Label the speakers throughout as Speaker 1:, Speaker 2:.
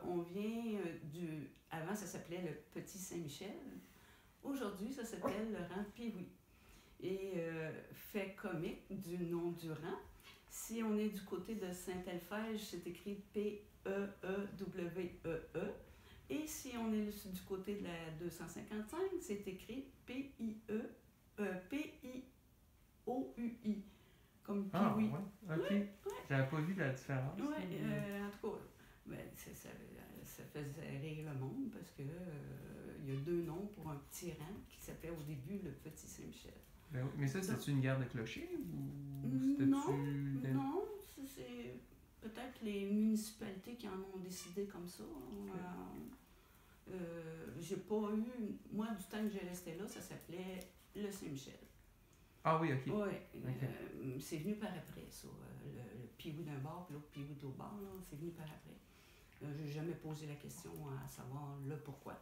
Speaker 1: on vient du... Avant, ça s'appelait le Petit Saint-Michel. Aujourd'hui, ça s'appelle le rang Pee-Wee. Et fait comique du nom du rang. Si on est du côté de Saint-Elphège, c'est écrit P-E-E-W-E-E. Et si on est du côté de la 255, c'est écrit P-I-O-U-I. Comme Pee-Wee.
Speaker 2: Ouais, ok.
Speaker 1: Ouais.
Speaker 2: J'avais pas vu la différence.
Speaker 1: Oui, en tout cas, ça faisait rire le monde parce que il y a deux noms pour un petit rang qui s'appelait au début le Petit Saint-Michel.
Speaker 2: Ben oui, mais ça, c'était-tu une guerre de clocher ou c'était-tu...
Speaker 1: Non, c'est peut-être les municipalités qui en ont décidé comme ça. J'ai pas eu... Moi, du temps que j'ai resté là, ça s'appelait le Saint-Michel.
Speaker 2: Ah oui, ok.
Speaker 1: Oui,
Speaker 2: Ok.
Speaker 1: c'est venu par après, ça. Le Pee-Wee d'un bord, puis l'autre Pee-Wee de l'autre bord, là, c'est venu par après. J'ai jamais posé la question à savoir le pourquoi.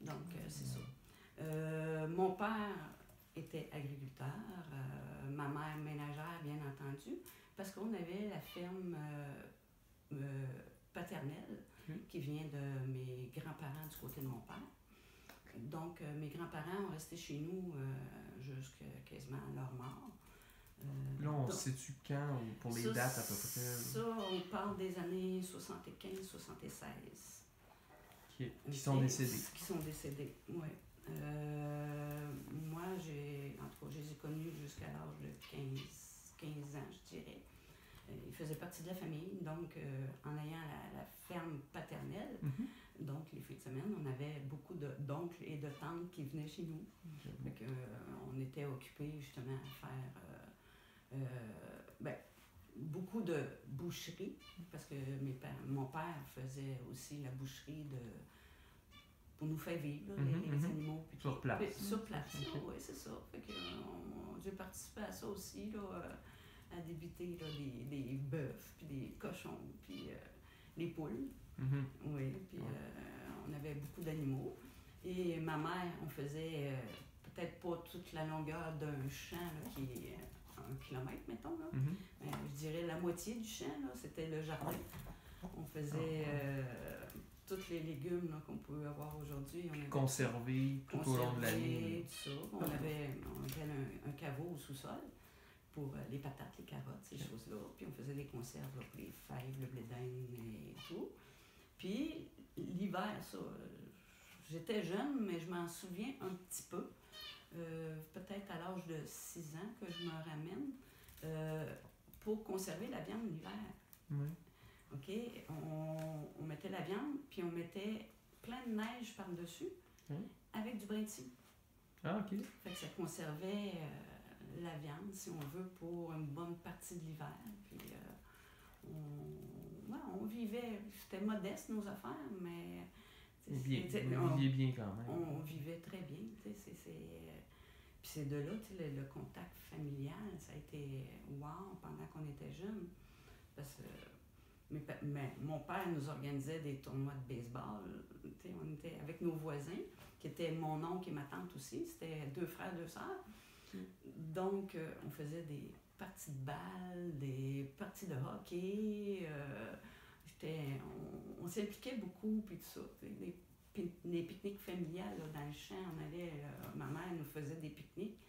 Speaker 1: Donc, c'est ça. Mon père était agriculteur, ma mère ménagère, bien entendu, parce qu'on avait la ferme paternelle qui vient de mes grands-parents du côté de mon père. Donc, mes grands-parents ont resté chez nous jusqu'à quasiment leur mort.
Speaker 2: Là, on sait-tu quand, ou pour les dates à peu près?
Speaker 1: Ça, on parle des années 75-76.
Speaker 2: Qui sont décédés.
Speaker 1: Qui sont décédés, oui. Moi, en tout cas, je les ai connus jusqu'à l'âge de 15 ans, je dirais. Ils faisaient partie de la famille, donc en ayant la ferme paternelle, donc les fins de semaine, on avait beaucoup d'oncles et de tantes qui venaient chez nous. Donc, on était occupés justement à faire beaucoup de boucherie, parce que mon père faisait aussi la boucherie pour nous faire vivre, là, les animaux. Puis
Speaker 2: sur place.
Speaker 1: Sur place, oui, c'est ça. Fait que, j'ai participé à ça aussi, là, à débiter là, des bœufs, puis des cochons, puis les poules. Oui, puis on avait beaucoup d'animaux. Et ma mère, on faisait peut-être pas toute la longueur d'un champ là, qui est 1 kilomètre, mettons. Là. Je dirais la moitié du champ, là, c'était le jardin. On faisait tous les légumes là, qu'on peut avoir aujourd'hui.
Speaker 2: Conservés tout au long de l'année.
Speaker 1: Tout ça. On avait un caveau au sous-sol pour les patates, les carottes, ces choses-là. Puis on faisait des conserves là, pour les fèves, le blé d'Inde et tout. Puis l'hiver, ça, j'étais jeune, mais je m'en souviens un petit peu. Peut-être à l'âge de 6 ans que je me ramène pour conserver la viande l'hiver.
Speaker 2: Oui.
Speaker 1: OK? On mettait la viande, puis on mettait plein de neige par-dessus avec du brin de scie.
Speaker 2: Ah, OK.
Speaker 1: Fait que ça conservait la viande, si on veut, pour une bonne partie de l'hiver. Puis on vivait, c'était modeste nos affaires, mais...
Speaker 2: Vous viviez bien quand même.
Speaker 1: On vivait très bien, tu sais, puis c'est de là, tu sais, le contact familial, ça a été wow pendant qu'on était jeunes. Parce que mon père nous organisait des tournois de baseball, tu sais, on était avec nos voisins, qui étaient mon oncle et ma tante aussi, c'était 2 frères, 2 sœurs. Donc, on faisait des parties de balle, des parties de hockey, on s'impliquait beaucoup, puis tout ça. Des pique-niques familiales là, dans le champ. On allait, ma mère nous faisait des pique-niques.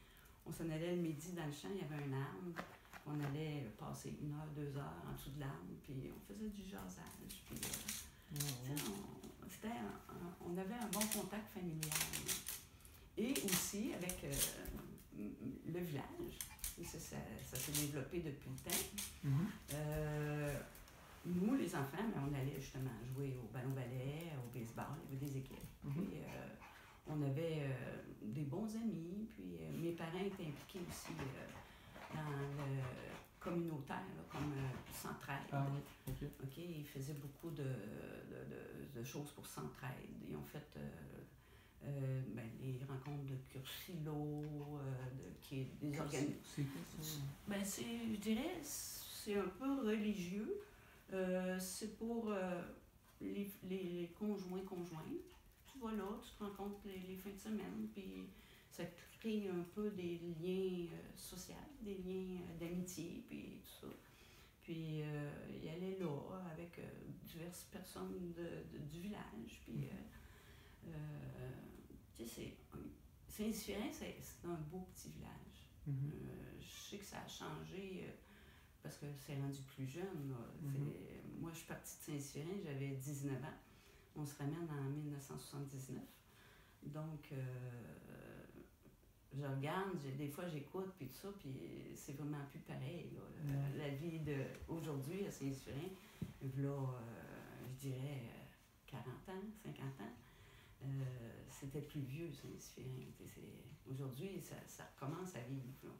Speaker 1: On s'en allait le midi dans le champ, il y avait un arbre. On allait passer 1 heure, 2 heures en dessous de l'arbre, puis on faisait du jasage. Puis, on avait un bon contact familial. Et aussi avec le village. Ça s'est développé depuis le temps. Nous, les enfants, on allait justement jouer au ballon-ballet, au baseball, il y avait des équipes. Puis, on avait des bons amis, puis mes parents étaient impliqués aussi dans le communautaire, là, comme Centraide. OK, ils faisaient beaucoup de choses pour Centraide. Ils ont fait les rencontres de Cursilo, qui est des organismes.
Speaker 2: C'est quoi ça?
Speaker 1: Je dirais, c'est un peu religieux. C'est pour les conjoints. Tu vas là, tu te rencontres les fins de semaine, puis ça crée un peu des liens sociaux, des liens d'amitié, puis tout ça. Puis il allait là avec diverses personnes du village. Puis, tu sais, Saint-Sylvain, c'est un beau petit village. Je sais que ça a changé parce que c'est rendu plus jeune. Moi, je suis partie de Saint-Sylvain, j'avais 19 ans. On se ramène en 1979. Donc, je regarde, des fois j'écoute, puis tout ça, puis c'est vraiment plus pareil. Là. La vie d'aujourd'hui à Saint-Sylvain, là, je dirais 40 ans, 50 ans, c'était plus vieux Saint-Sylvain. Aujourd'hui, ça recommence à vivre. Là.